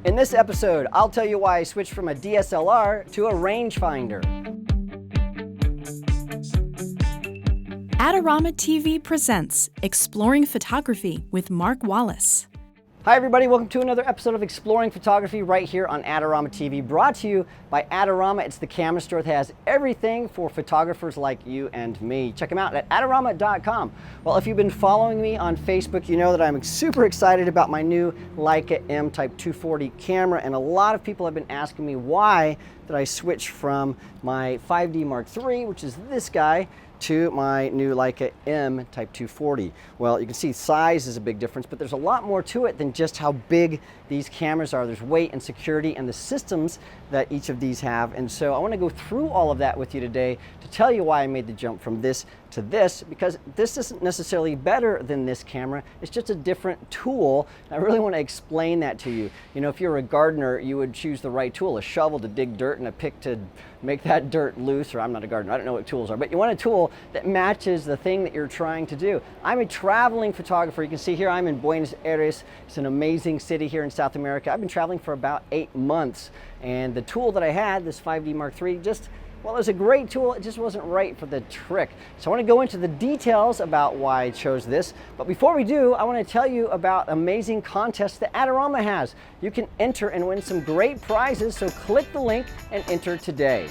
In this episode, I'll tell you why I switched from a DSLR to a rangefinder. AdoramaTV presents Exploring Photography with Mark Wallace. Hi everybody, welcome to another episode of Exploring Photography right here on AdoramaTV, brought to you by Adorama. It's the camera store that has everything for photographers like you and me. Check them out at adorama.com. Well, if you've been following me on Facebook, you know that I'm super excited about my new Leica M Type 240 camera, and a lot of people have been asking me why did I switch from my 5D Mark III, which is this guy, to my new Leica M Type 240. Well, you can see size is a big difference, but there's a lot more to it than just how big these cameras are. There's weight and security and the systems that each of these have. And so I want to go through all of that with you today to tell you why I made the jump from this to this, because this isn't necessarily better than this camera. It's just a different tool. I really want to explain that to you. You know, if you're a gardener, you would choose the right tool, a shovel to dig dirt and a pick to make that dirt loose, or I'm not a gardener, I don't know what tools are, but you want a tool that matches the thing that you're trying to do. I'm a traveling photographer. You can see here I'm in Buenos Aires. It's an amazing city here in South America. I've been traveling for about 8 months, and the tool that I had, this 5D Mark III, well, it was a great tool, it just wasn't right for the trick. So I want to go into the details about why I chose this. But before we do, I want to tell you about amazing contests that Adorama has. You can enter and win some great prizes, so click the link and enter today.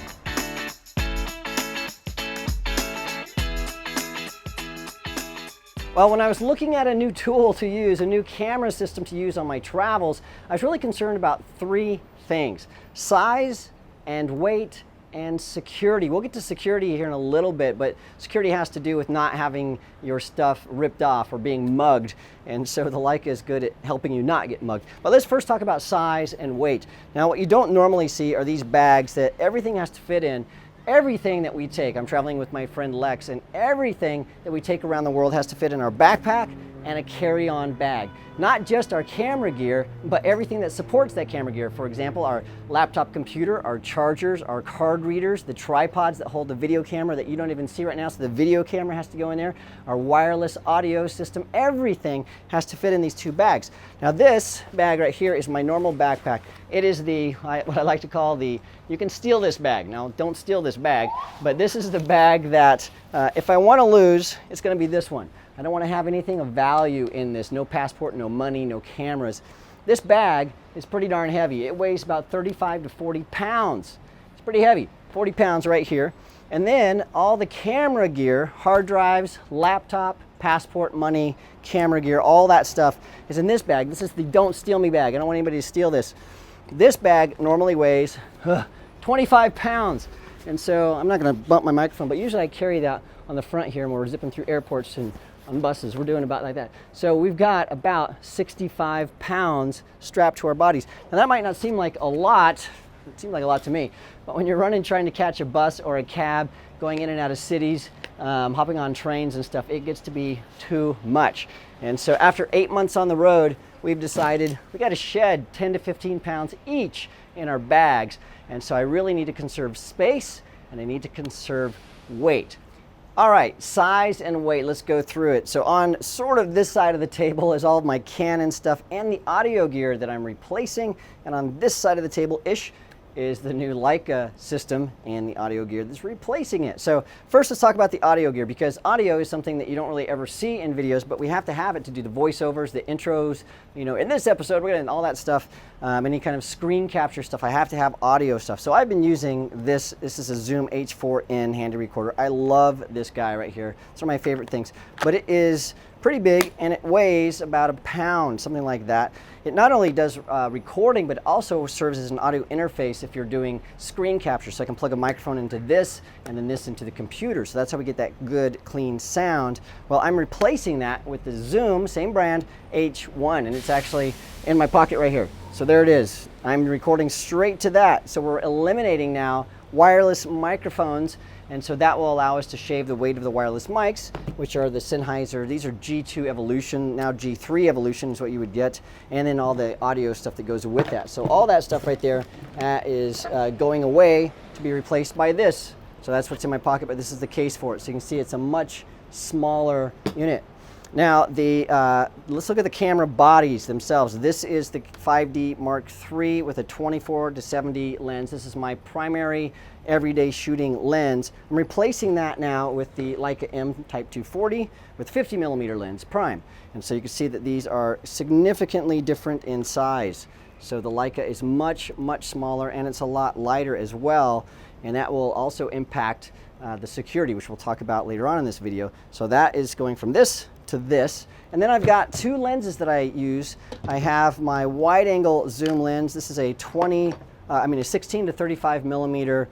Well, when I was looking at a new tool to use, a new camera system to use on my travels, I was really concerned about 3 things: size and weight and security. We'll get to security here in a little bit, but security has to do with not having your stuff ripped off or being mugged, and so the Leica is good at helping you not get mugged. But let's first talk about size and weight. Now, what you don't normally see are these bags that everything has to fit in. Everything that we take, I'm traveling with my friend Lex, and everything that we take around the world has to fit in our backpack and a carry-on bag. Not just our camera gear, but everything that supports that camera gear. For example, our laptop computer, our chargers, our card readers, the tripods that hold the video camera that you don't even see right now, so the video camera has to go in there, our wireless audio system, everything has to fit in these 2 bags. Now this bag right here is my normal backpack. It is what I like to call you can steal this bag. Now don't steal this bag, but this is the bag that if I want to lose, it's going to be this one. I don't want to have anything of value in this. No passport, no money, no cameras. This bag is pretty darn heavy. It weighs about 35 to 40 pounds. It's pretty heavy, 40 pounds right here. And then all the camera gear, hard drives, laptop, passport, money, camera gear, all that stuff is in this bag. This is the don't steal me bag. I don't want anybody to steal this. This bag normally weighs 25 pounds. And so I'm not going to bump my microphone, but usually I carry that on the front here when we're zipping through airports and on buses. We're doing about like that. So we've got about 65 pounds strapped to our bodies. Now that might not seem like a lot. It seemed like a lot to me. But when you're running, trying to catch a bus or a cab, going in and out of cities, hopping on trains and stuff, it gets to be too much. And so after 8 months on the road, we've decided we got to shed 10 to 15 pounds each in our bags. And so I really need to conserve space and I need to conserve weight. All right, size and weight, let's go through it. So on sort of this side of the table is all of my Canon stuff and the audio gear that I'm replacing. And on this side of the table-ish is the new Leica system and the audio gear that's replacing it. So first let's talk about the audio gear, because audio is something that you don't really ever see in videos, but we have to have it to do the voiceovers, the intros. You know, in this episode, we're getting all that stuff, any kind of screen capture stuff. I have to have audio stuff. So I've been using this. This is a Zoom H4n handy recorder. I love this guy right here. It's one of my favorite things, but it is pretty big and it weighs about a pound, something like that. It not only does recording, but also serves as an audio interface if you're doing screen capture. So I can plug a microphone into this and then this into the computer. So that's how we get that good, clean sound. Well, I'm replacing that with the Zoom, same brand, H1, and it's actually in my pocket right here. So there it is. I'm recording straight to that. So we're eliminating now wireless microphones, and so that will allow us to shave the weight of the wireless mics, which are the Sennheiser. These are G2 Evolution, now G3 Evolution is what you would get, and then all the audio stuff that goes with that. So all that stuff right there is going away to be replaced by this. So that's what's in my pocket, but this is the case for it. So you can see it's a much smaller unit. Now, let's look at the camera bodies themselves. This is the 5D Mark III with a 24 to 70 lens. This is my primary everyday shooting lens. I'm replacing that now with the Leica M Type 240 with 50 millimeter lens prime. And so you can see that these are significantly different in size. So the Leica is much, much smaller, and it's a lot lighter as well. And that will also impact the security, which we'll talk about later on in this video. So that is going from this to this. And then I've got two lenses that I use. I have my wide angle zoom lens. This is a 16 to 35 millimeter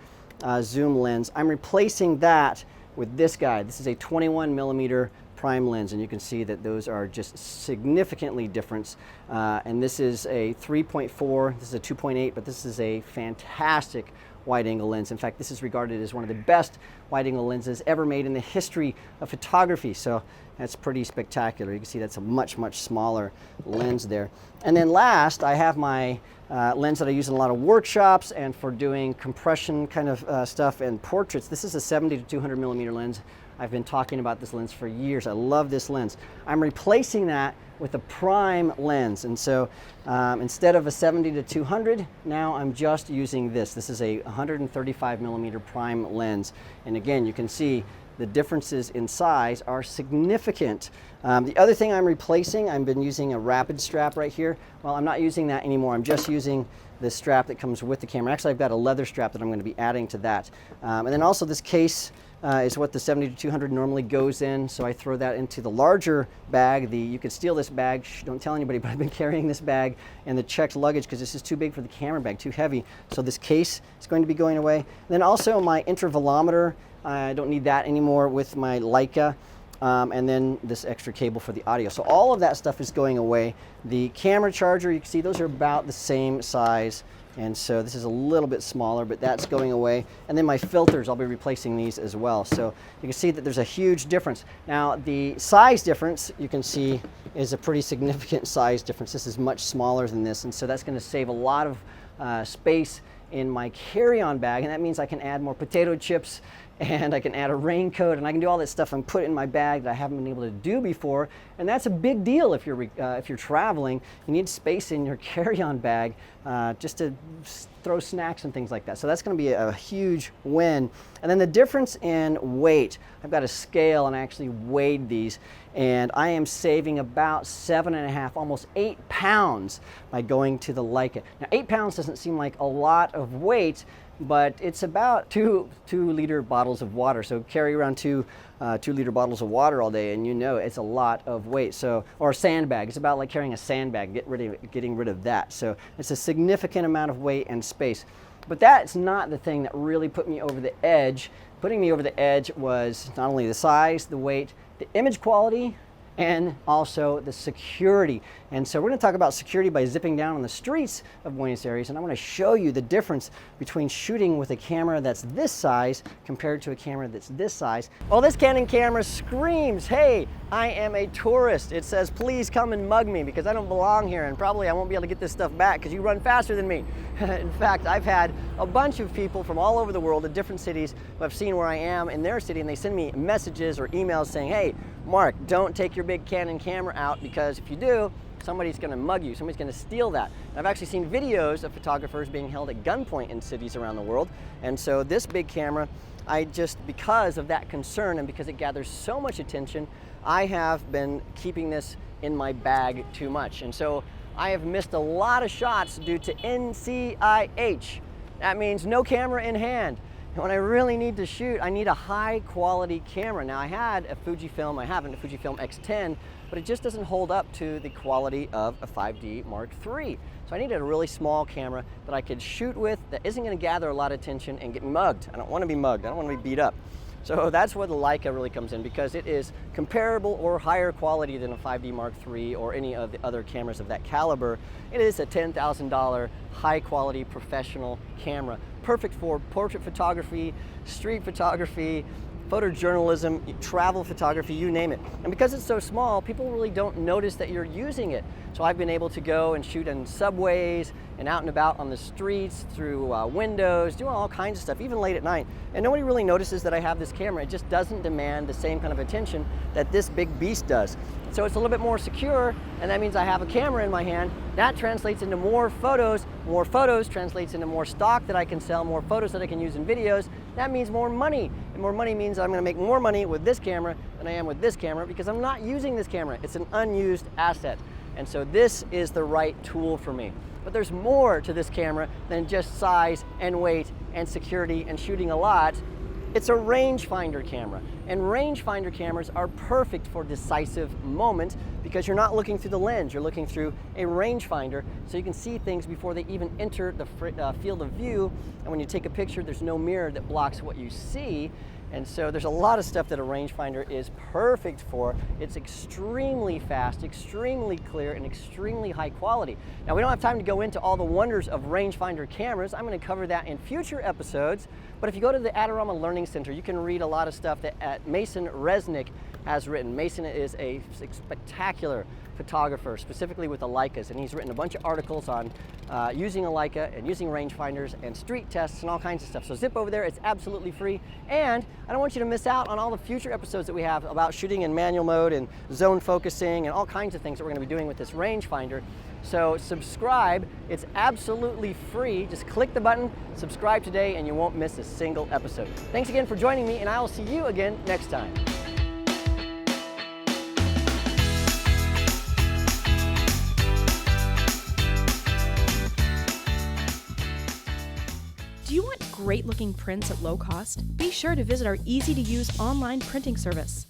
zoom lens. I'm replacing that with this guy. This is a 21 millimeter prime lens, and you can see that those are just significantly different. And this is a 3.4, this is a 2.8, but this is a fantastic wide angle lens. In fact, this is regarded as one of the best wide angle lenses ever made in the history of photography. So that's pretty spectacular. You can see that's a much, much smaller lens there. And then last, I have my lens that I use in a lot of workshops and for doing compression kind of stuff and portraits. This is a 70 to 200 millimeter lens. I've been talking about this lens for years. I love this lens. I'm replacing that with a prime lens. And so instead of a 70 to 200, now I'm just using this. This is a 135 millimeter prime lens. And again, you can see the differences in size are significant. The other thing I'm replacing, I've been using a rapid strap right here. Well, I'm not using that anymore. I'm just using the strap that comes with the camera. Actually, I've got a leather strap that I'm going to be adding to that. And then also this case is what the 70 to 200 normally goes in, so I throw that into the larger bag. You could steal this bag. Shh, don't tell anybody, but I've been carrying this bag in the checked luggage because this is too big for the camera bag, too heavy. So this case is going to be going away. And then also my intervalometer, I don't need that anymore with my Leica. And then this extra cable for the audio. So all of that stuff is going away. The camera charger, you can see those are about the same size. And so this is a little bit smaller, but that's going away. And then my filters, I'll be replacing these as well. So you can see that there's a huge difference. Now the size difference, you can see, is a pretty significant size difference. This is much smaller than this. And so that's going to save a lot of space in my carry-on bag. And that means I can add more potato chips, and I can add a raincoat, and I can do all that stuff and put it in my bag that I haven't been able to do before. And that's a big deal if you're traveling. You need space in your carry-on bag just to throw snacks and things like that. So that's going to be a huge win. And then the difference in weight. I've got a scale and I actually weighed these, and I am saving about 7.5, almost 8 pounds by going to the Leica. Now 8 pounds doesn't seem like a lot of weight, but it's about two liter bottles of water. So carry around two 2-liter bottles of water all day, and you know it's a lot of weight. So, or a sandbag. It's about like carrying a sandbag, getting rid of that. So it's a significant amount of weight and space. But that's not the thing that really put me over the edge. Putting me over the edge was not only the size, the weight, the image quality, and also the security. And so we're going to talk about security by zipping down on the streets of Buenos Aires, and I want to show you the difference between shooting with a camera that's this size compared to a camera that's this size. Well, this Canon camera screams, hey, I am a tourist. It says, please come and mug me because I don't belong here, and probably I won't be able to get this stuff back because you run faster than me. In fact, I've had a bunch of people from all over the world in different cities who have seen where I am in their city, and they send me messages or emails saying, hey, Mark, don't take your big Canon camera out because if you do, somebody's going to mug you, somebody's going to steal that. And I've actually seen videos of photographers being held at gunpoint in cities around the world. And so this big camera, because of that concern and because it gathers so much attention, I have been keeping this in my bag too much. And so I have missed a lot of shots due to NCIH. That means no camera in hand. When I really need to shoot, I need a high quality camera. Now I have a Fujifilm X10, but it just doesn't hold up to the quality of a 5D Mark III. So I needed a really small camera that I could shoot with that isn't gonna gather a lot of attention and get mugged. I don't wanna be mugged, I don't wanna be beat up. So that's where the Leica really comes in, because it is comparable or higher quality than a 5D Mark III or any of the other cameras of that caliber. It is a $10,000 high quality professional camera. Perfect for portrait photography, street photography, photojournalism, travel photography, you name it. And because it's so small, people really don't notice that you're using it. So I've been able to go and shoot in subways and out and about on the streets, through windows, doing all kinds of stuff, even late at night. And nobody really notices that I have this camera. It just doesn't demand the same kind of attention that this big beast does. So it's a little bit more secure, and that means I have a camera in my hand. That translates into more photos. More photos translates into more stock that I can sell, more photos that I can use in videos. That means more money. And more money means I'm gonna make more money with this camera than I am with this camera because I'm not using this camera. It's an unused asset. And so this is the right tool for me. But there's more to this camera than just size and weight and security and shooting a lot. It's a rangefinder camera, and rangefinder cameras are perfect for decisive moments because you're not looking through the lens, you're looking through a rangefinder, so you can see things before they even enter the field of view. And when you take a picture, there's no mirror that blocks what you see. And so there's a lot of stuff that a rangefinder is perfect for. It's extremely fast, extremely clear, and extremely high quality. Now, we don't have time to go into all the wonders of rangefinder cameras. I'm going to cover that in future episodes. But if you go to the Adorama Learning Center, you can read a lot of stuff that Mason Resnick has written. Mason is a spectacular photographer, specifically with the Leicas, and he's written a bunch of articles on using a Leica and using rangefinders and street tests and all kinds of stuff. So zip over there, it's absolutely free, and I don't want you to miss out on all the future episodes that we have about shooting in manual mode and zone focusing and all kinds of things that we're going to be doing with this rangefinder. So subscribe, it's absolutely free. Just click the button, subscribe today, and you won't miss a single episode. Thanks again for joining me, and I will see you again next time. Do you want great-looking prints at low cost? Be sure to visit our easy-to-use online printing service.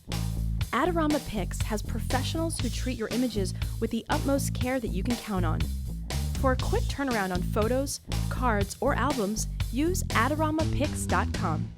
Adorama Pix has professionals who treat your images with the utmost care that you can count on. For a quick turnaround on photos, cards, or albums, use AdoramaPix.com.